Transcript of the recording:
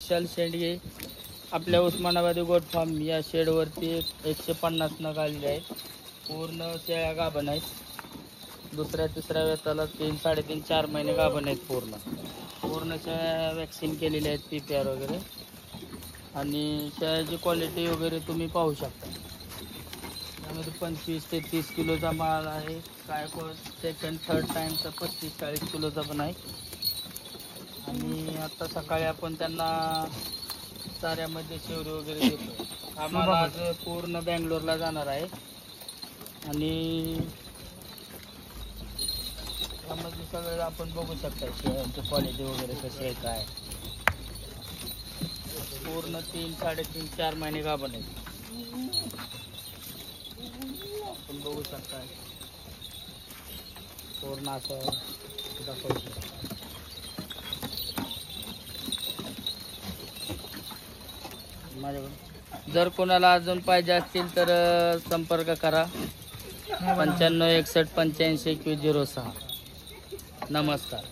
विशाल शेंडगे आपल्या उस्मानाबादी goat farm या शेडवरती 150 नग आलेले आहेत. पूर्ण शेळ्या गाभण आहेत. दुसऱ्या तिसऱ्या वेताला 3, 3.5, 4 महिने गाभण आहेत. पूर्ण शेळ्या वॅक्सिन केलेल्या आहेत, PPR वगैरे. आणि शेळ्याची क्वालिटी वगैरे तुम्ही पाहू शकता. त्यामध्ये 25 ते 30 किलोचा माल आहे. काय सेकंड थर्ड टाइमचा 35-40 किलोचा पण आहे. आणि आता सकाळी आपण त्यांना चाऱ्यामध्ये शेवरी वगैरे देतो. आम्हाला आज पूर्ण बँगलोरला जाणार आहे. आणि त्यामध्ये सगळं आपण बघू शकता शेळ्यांची क्वालिटी वगैरे कशी आहे, काय. पूर्ण 3, 3.5, 4 महिने गाभण आहेत. आपण बघू शकता पूर्ण असं दाखवू शकता. जर कोणाला अजून पाहिजे असतील तर संपर्क करा. 95 61 85 21 06. नमस्कार.